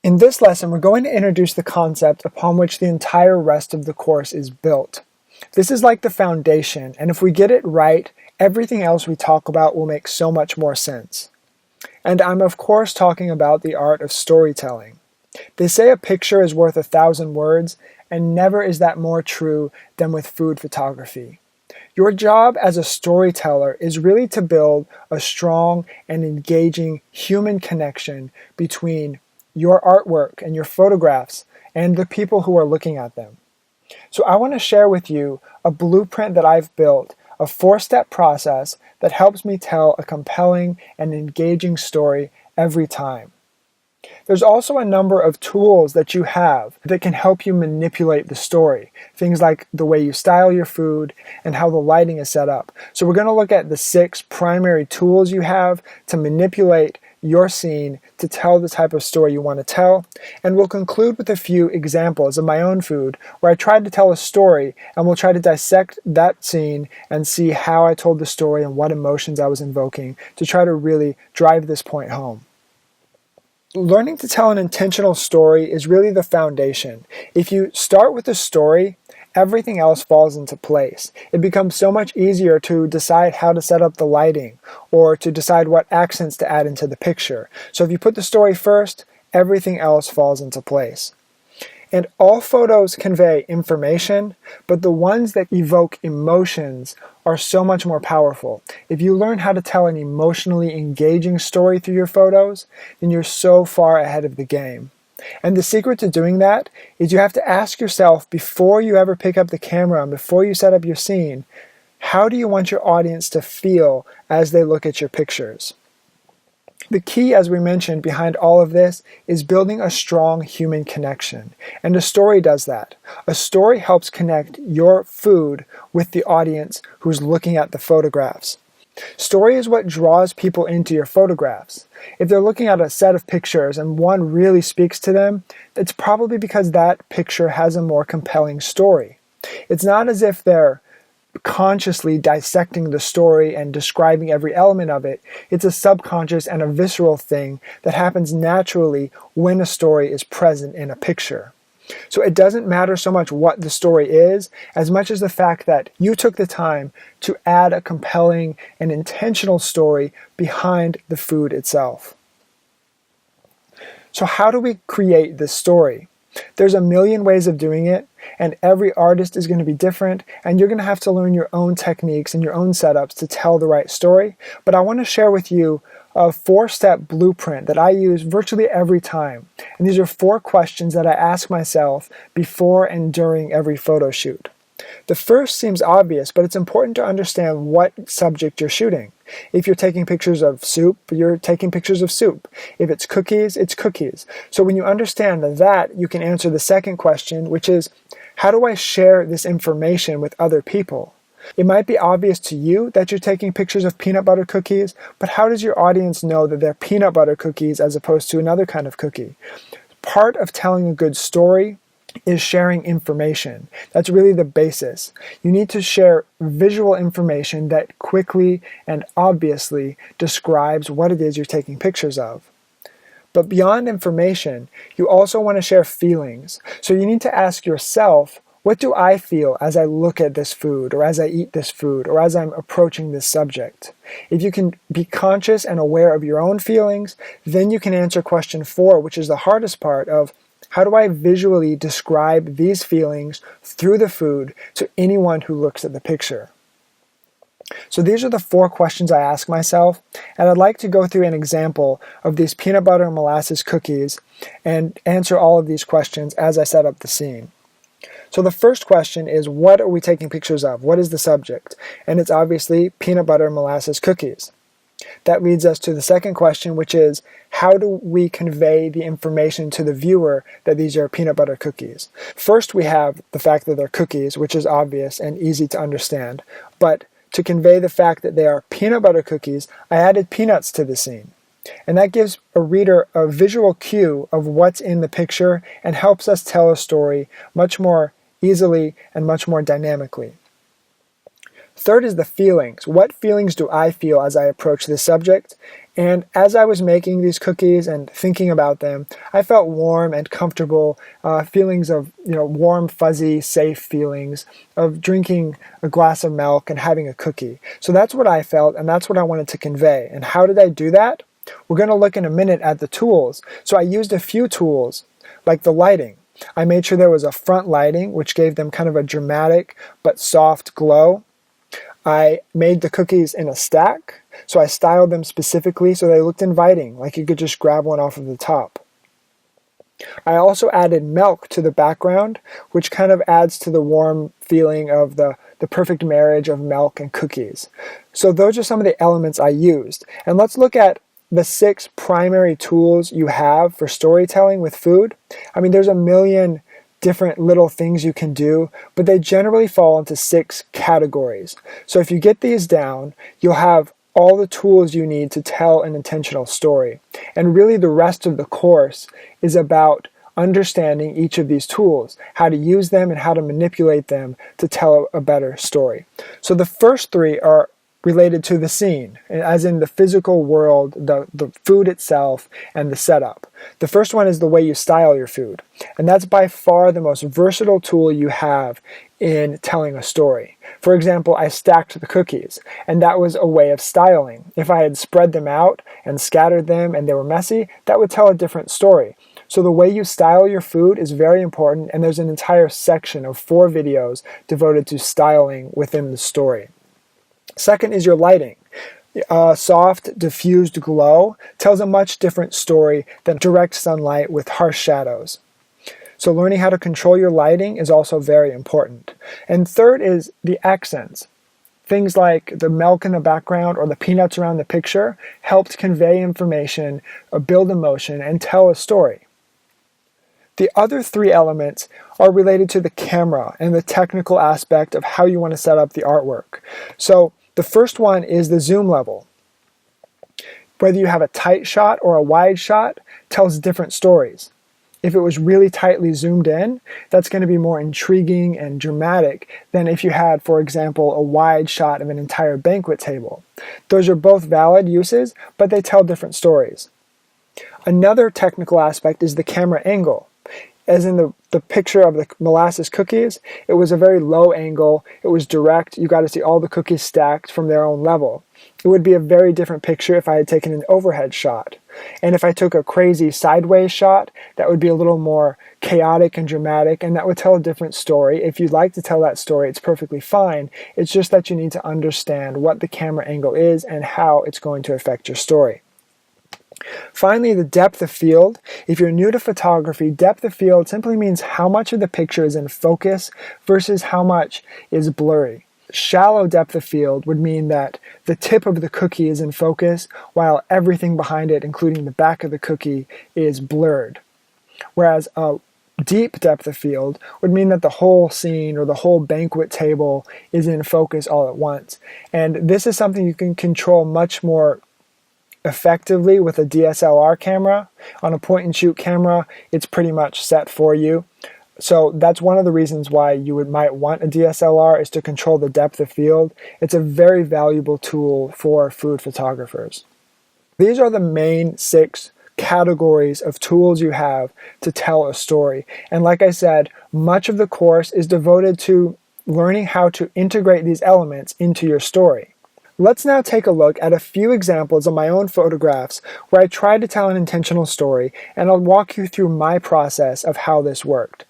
In this lesson, we're going to introduce the concept upon which the entire rest of the course is built. This is like the foundation, and if we get it right, everything else we talk about will make so much more sense. And I'm of course talking about the art of storytelling. They say a picture is worth 1,000 words, and never is that more true than with food photography. Your job as a storyteller is really to build a strong and engaging human connection between your artwork and your photographs and the people who are looking at them. So I want to share with you a blueprint that I've built, a 4-step process that helps me tell a compelling and engaging story every time. There's also a number of tools that you have that can help you manipulate the story. Things like the way you style your food and how the lighting is set up. So we're going to look at the 6 primary tools you have to manipulate your scene to tell the type of story you want to tell. And we'll conclude with a few examples of my own food where I tried to tell a story, and we'll try to dissect that scene and see how I told the story and what emotions I was invoking to try to really drive this point home. Learning to tell an intentional story is really the foundation. If you start with a story, everything else falls into place. It becomes so much easier to decide how to set up the lighting or to decide what accents to add into the picture. So if you put the story first, everything else falls into place. And all photos convey information, but the ones that evoke emotions are so much more powerful. If you learn how to tell an emotionally engaging story through your photos, then you're so far ahead of the game. And the secret to doing that is you have to ask yourself before you ever pick up the camera and before you set up your scene, how do you want your audience to feel as they look at your pictures? The key, as we mentioned, behind all of this is building a strong human connection. And a story does that. A story helps connect your food with the audience who's looking at the photographs. Story is what draws people into your photographs. If they're looking at a set of pictures and one really speaks to them, it's probably because that picture has a more compelling story. It's not as if they're consciously dissecting the story and describing every element of it. It's a subconscious and a visceral thing that happens naturally when a story is present in a picture. So it doesn't matter so much what the story is, as much as the fact that you took the time to add a compelling and intentional story behind the food itself. So how do we create this story? There's a million ways of doing it, and every artist is going to be different, and you're going to have to learn your own techniques and your own setups to tell the right story. But I want to share with you a 4-step blueprint that I use virtually every time. And these are 4 questions that I ask myself before and during every photo shoot. The first seems obvious, but it's important to understand what subject you're shooting. If you're taking pictures of soup, you're taking pictures of soup. If it's cookies, it's cookies. So when you understand that, you can answer the second question, which is, how do I share this information with other people? It might be obvious to you that you're taking pictures of peanut butter cookies, but how does your audience know that they're peanut butter cookies as opposed to another kind of cookie? Part of telling a good story is sharing information. That's really the basis. You need to share visual information that quickly and obviously describes what it is you're taking pictures of. But beyond information, you also want to share feelings. So you need to ask yourself, what do I feel as I look at this food, or as I eat this food, or as I'm approaching this subject? If you can be conscious and aware of your own feelings, then you can answer question 4, which is the hardest part of, how do I visually describe these feelings through the food to anyone who looks at the picture? So these are the 4 questions I ask myself, and I'd like to go through an example of these peanut butter and molasses cookies and answer all of these questions as I set up the scene. So the first question is, what are we taking pictures of? What is the subject? And it's obviously peanut butter and molasses cookies. That leads us to the second question, which is, how do we convey the information to the viewer that these are peanut butter cookies? First, we have the fact that they're cookies, which is obvious and easy to understand. But to convey the fact that they are peanut butter cookies, I added peanuts to the scene. And that gives a reader a visual cue of what's in the picture and helps us tell a story much more easily and much more dynamically. Third is the feelings. What feelings do I feel as I approach this subject? And as I was making these cookies and thinking about them, I felt warm and comfortable, feelings of, warm, fuzzy, safe feelings of drinking a glass of milk and having a cookie. So that's what I felt, and that's what I wanted to convey. And how did I do that? We're going to look in a minute at the tools. So I used a few tools, like the lighting. I made sure there was a front lighting, which gave them kind of a dramatic but soft glow. I made the cookies in a stack, so I styled them specifically so they looked inviting, like you could just grab one off of the top. I also added milk to the background, which kind of adds to the warm feeling of the perfect marriage of milk and cookies. So those are some of the elements I used. And let's look at the 6 primary tools you have for storytelling with food. I mean, there's a million different little things you can do, but they generally fall into 6 categories. So if you get these down, you'll have all the tools you need to tell an intentional story. And really the rest of the course is about understanding each of these tools, how to use them and how to manipulate them to tell a better story. So the first 3 are related to the scene, as in the physical world, the food itself, and the setup. The first one is the way you style your food, and that's by far the most versatile tool you have in telling a story. For example, I stacked the cookies, and that was a way of styling. If I had spread them out and scattered them and they were messy, that would tell a different story. So the way you style your food is very important, and there's an entire section of 4 videos devoted to styling within the story. Second is your lighting. Soft, diffused glow tells a much different story than direct sunlight with harsh shadows. So learning how to control your lighting is also very important. And third is the accents. Things like the milk in the background or the peanuts around the picture helped convey information, build emotion, and tell a story. The other 3 elements are related to the camera and the technical aspect of how you want to set up the artwork. So the first one is the zoom level. Whether you have a tight shot or a wide shot tells different stories. If it was really tightly zoomed in, that's going to be more intriguing and dramatic than if you had, for example, a wide shot of an entire banquet table. Those are both valid uses, but they tell different stories. Another technical aspect is the camera angle. As in the picture of the molasses cookies, it was a very low angle, it was direct, you got to see all the cookies stacked from their own level. It would be a very different picture if I had taken an overhead shot. And if I took a crazy sideways shot, that would be a little more chaotic and dramatic, and that would tell a different story. If you'd like to tell that story, it's perfectly fine. It's just that you need to understand what the camera angle is and how it's going to affect your story. Finally, the depth of field. If you're new to photography, depth of field simply means how much of the picture is in focus versus how much is blurry. Shallow depth of field would mean that the tip of the cookie is in focus while everything behind it, including the back of the cookie, is blurred. Whereas a deep depth of field would mean that the whole scene or the whole banquet table is in focus all at once. And this is something you can control much more effectively with a DSLR camera. On a point-and-shoot camera, it's pretty much set for you. So that's one of the reasons why you might want a DSLR, is to control the depth of field. It's a very valuable tool for food photographers. These are the main 6 categories of tools you have to tell a story. And like I said, much of the course is devoted to learning how to integrate these elements into your story. Let's now take a look at a few examples of my own photographs where I tried to tell an intentional story, and I'll walk you through my process of how this worked.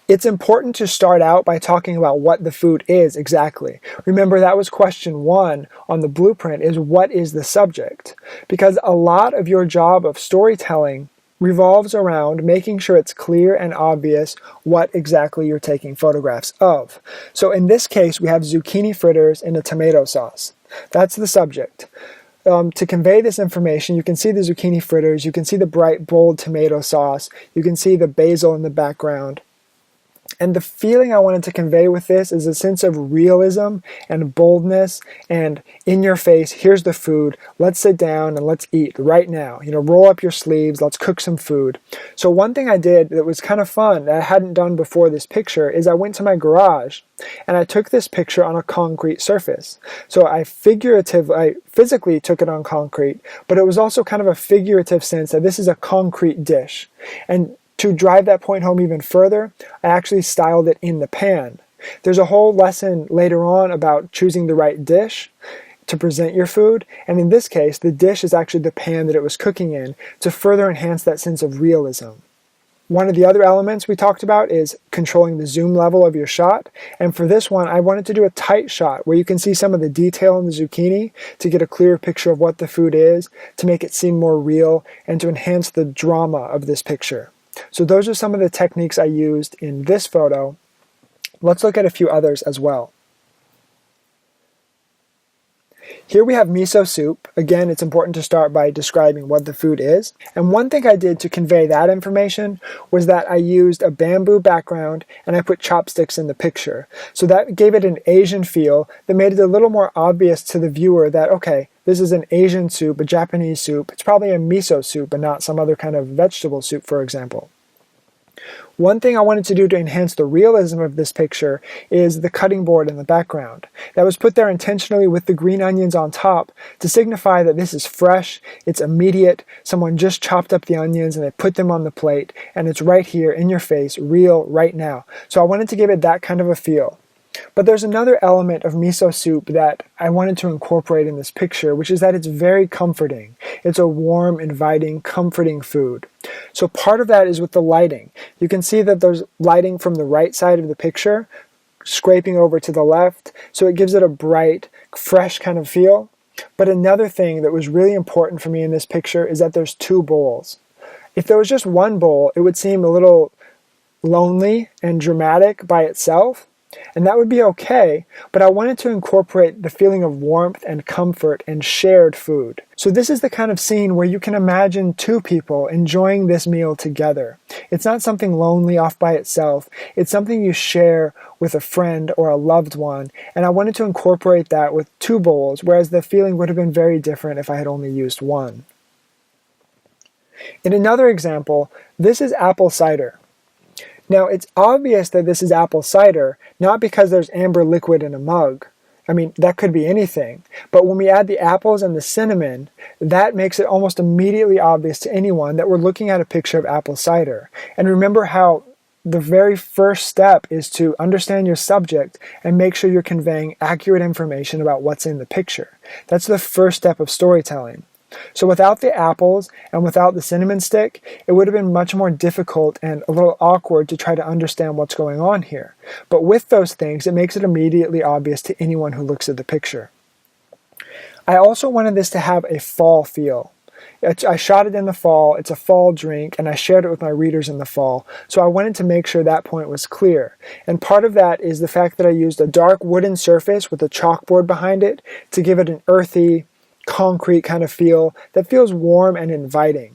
It's important to start out by talking about what the food is exactly. Remember, that was question 1 on the blueprint, is what is the subject? Because a lot of your job of storytelling revolves around making sure it's clear and obvious what exactly you're taking photographs of. So in this case, we have zucchini fritters in a tomato sauce. That's the subject. To convey this information, you can see the zucchini fritters, you can see the bright, bold tomato sauce, you can see the basil in the background. And the feeling I wanted to convey with this is a sense of realism and boldness and in your face, here's the food, let's sit down and let's eat right now. Roll up your sleeves, let's cook some food. So one thing I did that was kind of fun that I hadn't done before this picture is I went to my garage and I took this picture on a concrete surface. So I physically took it on concrete, but it was also kind of a figurative sense that this is a concrete dish. And to drive that point home even further, I actually styled it in the pan. There's a whole lesson later on about choosing the right dish to present your food, and in this case, the dish is actually the pan that it was cooking in to further enhance that sense of realism. One of the other elements we talked about is controlling the zoom level of your shot, and for this one, I wanted to do a tight shot where you can see some of the detail in the zucchini to get a clearer picture of what the food is, to make it seem more real, and to enhance the drama of this picture. So those are some of the techniques I used in this photo. Let's look at a few others as well. Here we have miso soup. Again, it's important to start by describing what the food is. And one thing I did to convey that information was that I used a bamboo background and I put chopsticks in the picture. So that gave it an Asian feel that made it a little more obvious to the viewer that, okay, this is an Asian soup, a Japanese soup. It's probably a miso soup and not some other kind of vegetable soup, for example. One thing I wanted to do to enhance the realism of this picture is the cutting board in the background. That was put there intentionally with the green onions on top to signify that this is fresh, it's immediate, someone just chopped up the onions and they put them on the plate, and it's right here in your face, real, right now. So I wanted to give it that kind of a feel. But there's another element of miso soup that I wanted to incorporate in this picture, which is that it's very comforting. It's a warm, inviting, comforting food. So part of that is with the lighting. You can see that there's lighting from the right side of the picture, scraping over to the left, so it gives it a bright, fresh kind of feel. But another thing that was really important for me in this picture is that there's two bowls. If there was just one bowl, it would seem a little lonely and dramatic by itself. And that would be okay, but I wanted to incorporate the feeling of warmth and comfort and shared food. So this is the kind of scene where you can imagine two people enjoying this meal together. It's not something lonely off by itself. It's something you share with a friend or a loved one, and I wanted to incorporate that with two bowls, whereas the feeling would have been very different if I had only used one. In another example, this is apple cider. Now, it's obvious that this is apple cider, not because there's amber liquid in a mug. I mean, that could be anything. But when we add the apples and the cinnamon, that makes it almost immediately obvious to anyone that we're looking at a picture of apple cider. And remember how the very first step is to understand your subject and make sure you're conveying accurate information about what's in the picture. That's the first step of storytelling. So without the apples and without the cinnamon stick, it would have been much more difficult and a little awkward to try to understand what's going on here. But with those things, it makes it immediately obvious to anyone who looks at the picture. I also wanted this to have a fall feel. I shot it in the fall, it's a fall drink, and I shared it with my readers in the fall, so I wanted to make sure that point was clear. And part of that is the fact that I used a dark wooden surface with a chalkboard behind it to give it an earthy, concrete kind of feel that feels warm and inviting.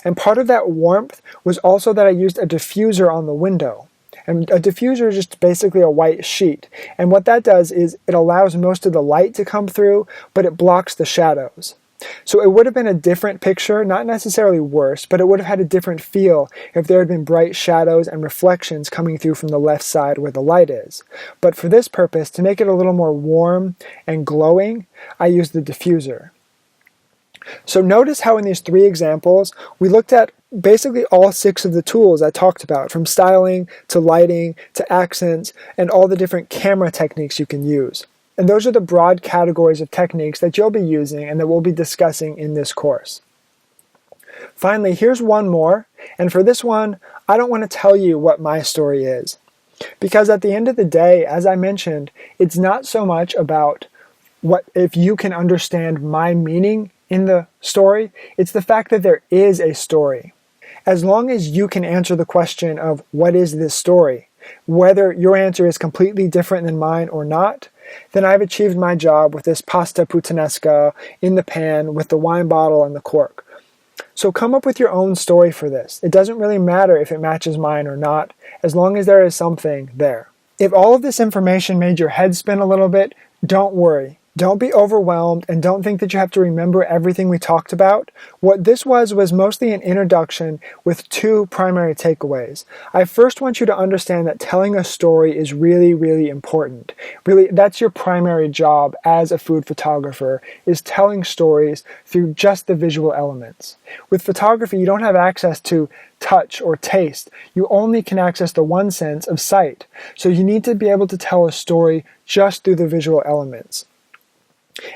And part of that warmth was also that I used a diffuser on the window. And a diffuser is just basically a white sheet. And what that does is it allows most of the light to come through, but it blocks the shadows. So it would have been a different picture, not necessarily worse, but it would have had a different feel if there had been bright shadows and reflections coming through from the left side where the light is. But for this purpose, to make it a little more warm and glowing, I used the diffuser. So notice how in these three examples, we looked at basically all 6 of the tools I talked about, from styling to lighting to accents and all the different camera techniques you can use. And those are the broad categories of techniques that you'll be using and that we'll be discussing in this course. Finally, here's one more, and for this one, I don't want to tell you what my story is. Because at the end of the day, as I mentioned, it's not so much about what if you can understand my meaning in the story, it's the fact that there is a story. As long as you can answer the question of what is this story, whether your answer is completely different than mine or not, then I've achieved my job with this pasta puttanesca in the pan with the wine bottle and the cork. So come up with your own story for this. It doesn't really matter if it matches mine or not, as long as there is something there. If all of this information made your head spin a little bit, don't worry. Don't be overwhelmed and don't think that you have to remember everything we talked about. What this was mostly an introduction with two primary takeaways. I first want you to understand that telling a story is really, really important. Really, that's your primary job as a food photographer, is telling stories through just the visual elements. With photography, you don't have access to touch or taste. You only can access the one sense of sight. So you need to be able to tell a story just through the visual elements.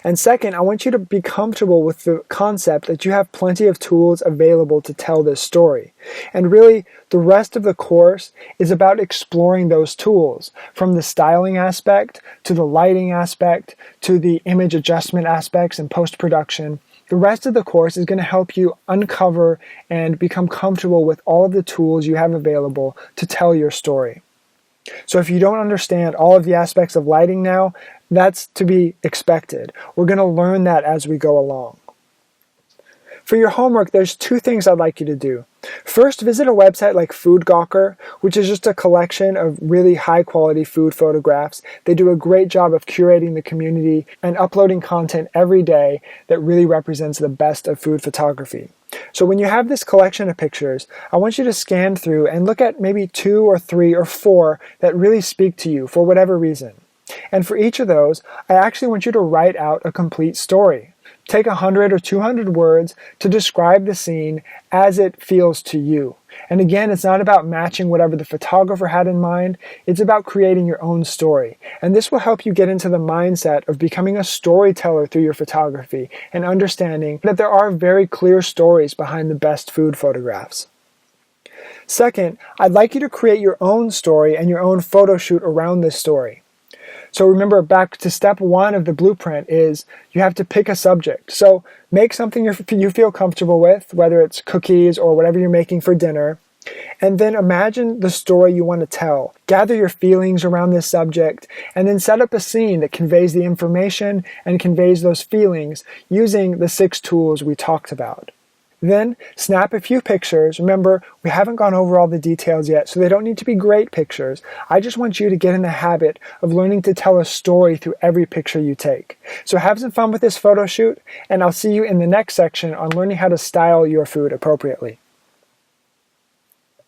And second, I want you to be comfortable with the concept that you have plenty of tools available to tell this story. And really, the rest of the course is about exploring those tools, from the styling aspect, to the lighting aspect, to the image adjustment aspects and post-production. The rest of the course is going to help you uncover and become comfortable with all of the tools you have available to tell your story. So if you don't understand all of the aspects of lighting now, that's to be expected. We're going to learn that as we go along. For your homework, there's two things I'd like you to do. First, visit a website like Food Gawker, which is just a collection of really high-quality food photographs. They do a great job of curating the community and uploading content every day that really represents the best of food photography. So when you have this collection of pictures, I want you to scan through and look at maybe 2 or 3 or 4 that really speak to you for whatever reason. And for each of those, I actually want you to write out a complete story. Take 100 or 200 words to describe the scene as it feels to you. And again, it's not about matching whatever the photographer had in mind, it's about creating your own story. And this will help you get into the mindset of becoming a storyteller through your photography and understanding that there are very clear stories behind the best food photographs. Second, I'd like you to create your own story and your own photo shoot around this story. So remember, back to step 1 of the blueprint is you have to pick a subject. So make something you feel comfortable with, whether it's cookies or whatever you're making for dinner, and then imagine the story you want to tell. Gather your feelings around this subject, and then set up a scene that conveys the information and conveys those feelings using the 6 tools we talked about. Then snap a few pictures. Remember, we haven't gone over all the details yet, so they don't need to be great pictures. I just want you to get in the habit of learning to tell a story through every picture you take. So have some fun with this photo shoot, and I'll see you in the next section on learning how to style your food appropriately.